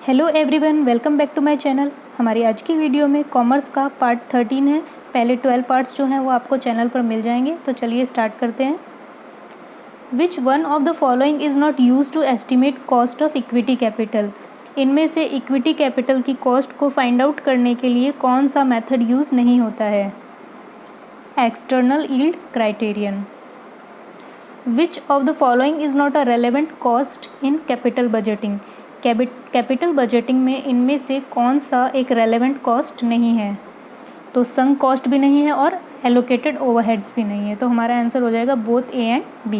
Hello everyone, welcome back to my channel. हमारी आज की वीडियो में कॉमर्स का पार्ट 13 है। पहले 12 पार्ट्स जो हैं वो आपको चैनल पर मिल जाएंगे। तो चलिए स्टार्ट करते हैं। Which one of the following is not use to estimate cost of equity capital. इनमें से इक्विटी कैपिटल की कॉस्ट को फाइंड आउट करने के लिए कौन सा मेथड यूज़ नहीं होता है? External yield criterion. Which of the following is not a relevant cost in capital budgeting. Capital budgeting में इनमें से कौन सा एक रेलेवेंट कॉस्ट नहीं है? तो संक कॉस्ट भी नहीं है और एलोकेटेड ओवरहेड्स भी नहीं है। तो हमारा आंसर हो जाएगा बोथ ए एंड बी।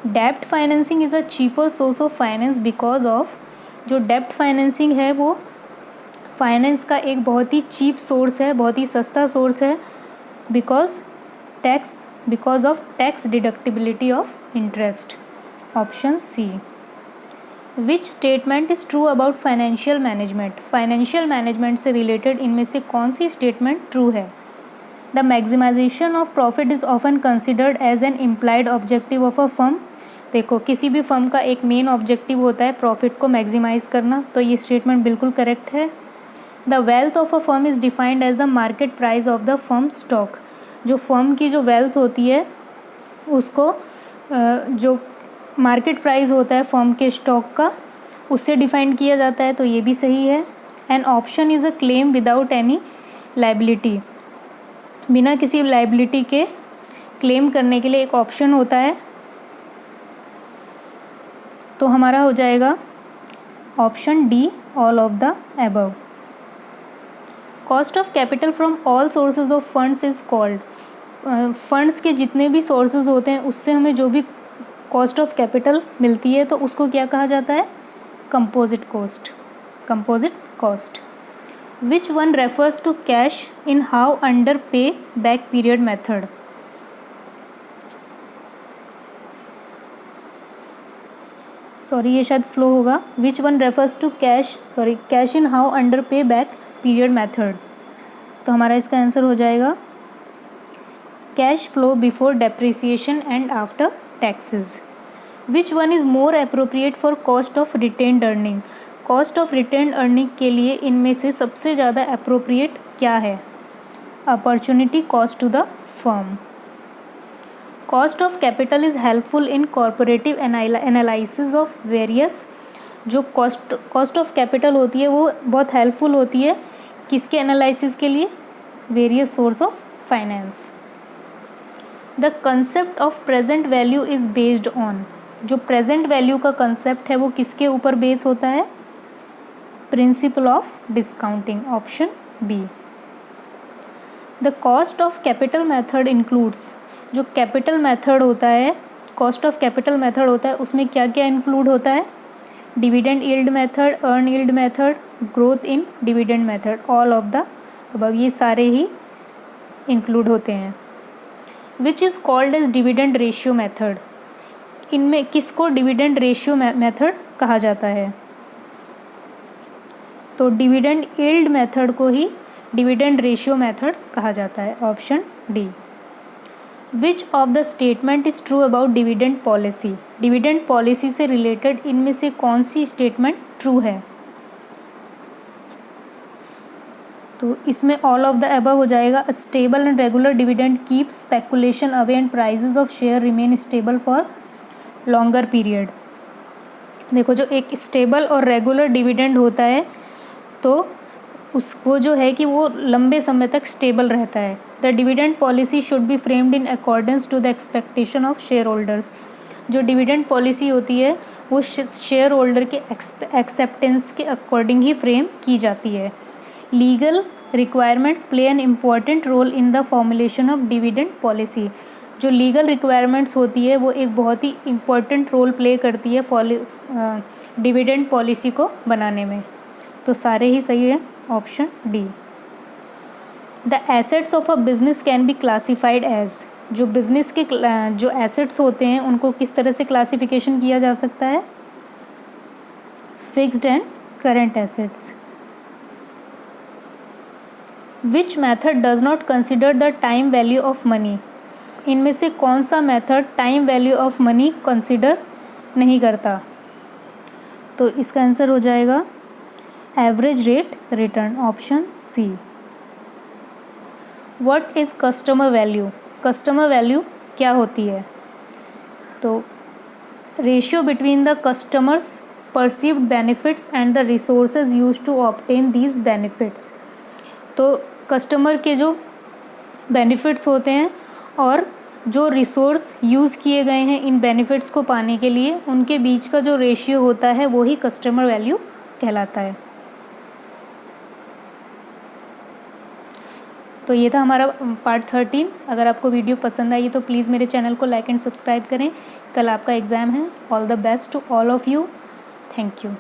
डेब्ट financing is a cheaper source of finance because of. जो डेब्ट फाइनेंसिंग है वो फाइनेंस का एक बहुत ही चीप सोर्स है, बहुत ही सस्ता सोर्स है। Because of tax deductibility of interest. Option C. Which statement is true about financial management. Financial management से रिलेटेड इनमें से कौन सी स्टेटमेंट ट्रू है? The maximisation of profit is often considered as an implied objective of a firm. देखो, किसी भी firm का एक मेन ऑब्जेक्टिव होता है प्रॉफिट को मैक्सिमाइज करना, तो ये स्टेटमेंट बिल्कुल करेक्ट है। The wealth of a firm is defined as the market price of the firm stock. जो फर्म की जो वेल्थ होती है उसको जो मार्केट प्राइस होता है फर्म के स्टॉक का, उससे डिफाइन किया जाता है। तो ये भी सही है। An option is a claim without any liability. बिना किसी लाइबिलिटी के क्लेम करने के लिए एक ऑप्शन होता है। तो हमारा हो जाएगा option D, all of the above. Cost of capital from all sources of funds is called. Funds के जितने भी सोर्सेज होते हैं उससे हमें जो भी कॉस्ट ऑफ कैपिटल मिलती है तो उसको क्या कहा जाता है? Composite cost. Which one refers to cash in how under pay back period method. Sorry, ये शायद फ्लो होगा। Which one refers to cash in how under pay back period method. तो हमारा इसका आंसर हो जाएगा cash flow before depreciation and after taxes. Which one is more appropriate for cost of retained earning. Cost of retained earning के लिए इनमें से सबसे ज़्यादा अप्रोप्रिएट क्या है? Opportunity cost to the firm. Cost of capital is helpful in corporative analysis of various. जो cost of capital होती है वो बहुत हेल्पफुल होती है किसके एनालिसिस के लिए? Various source of finance. The concept of present value is based on. जो प्रेजेंट वैल्यू का कंसेप्ट है वो किसके ऊपर बेस होता है? Principle of discounting. Option B. The cost of capital method includes. जो कैपिटल मेथड होता है, कॉस्ट ऑफ कैपिटल मेथड होता है, उसमें क्या क्या इंक्लूड होता है? Dividend yield method, earn yield method, growth in dividend method, all of the above, ये सारे ही इंक्लूड होते हैं। Which is called as dividend ratio method. इनमें किसको डिविडेंड रेशियो मेथड कहा जाता है? तो डिविडेंड यील्ड मेथड को ही डिविडेंड रेशियो मेथड कहा जाता है। Option D. Which of the statement is true about dividend policy. Dividend policy से रिलेटेड इनमें से कौन सी स्टेटमेंट ट्रू है? तो इसमें ऑल ऑफ द अबव हो जाएगा। Stable and regular dividend keeps speculation away and prices of share remain stable for longer period. देखो, जो एक स्टेबल और रेगुलर डिविडेंड होता है तो वो जो है कि वो लंबे समय तक स्टेबल रहता है। The dividend policy should be framed in accordance to the expectation of share holders. जो डिविडेंड पॉलिसी होती है वो शेयर होल्डर के एक्सेप्टेंस के अकॉर्डिंग ही फ्रेम की जाती है। Legal requirements play an important role in the formulation of dividend policy. जो लीगल रिक्वायरमेंट्स होती है वो एक बहुत ही इम्पॉर्टेंट रोल प्ले करती है डिविडेंड पॉलिसी को बनाने में। तो सारे ही सही है। Option D. The assets of a business can be classified as. जो बिजनेस के जो एसेट्स होते हैं उनको किस तरह से क्लासिफिकेशन किया जा सकता है? Fixed and current assets. Which method does not consider the time value of money. इनमें से कौन सा method time value of money consider नहीं करता? तो इसका आंसर हो जाएगा average rate return, option C. What is customer value? Customer value क्या होती है? तो ratio between the customers perceived benefits and the resources use to obtain these benefits. तो कस्टमर के जो बेनिफिट्स होते हैं और जो रिसोर्स यूज़ किए गए हैं इन बेनिफिट्स को पाने के लिए, उनके बीच का जो रेशियो होता है वो ही कस्टमर वैल्यू कहलाता है। तो ये था हमारा पार्ट 13। अगर आपको वीडियो पसंद आई तो प्लीज़ मेरे चैनल को लाइक एंड सब्सक्राइब करें। कल आपका एग्ज़ाम है। All the best to all of you. Thank you.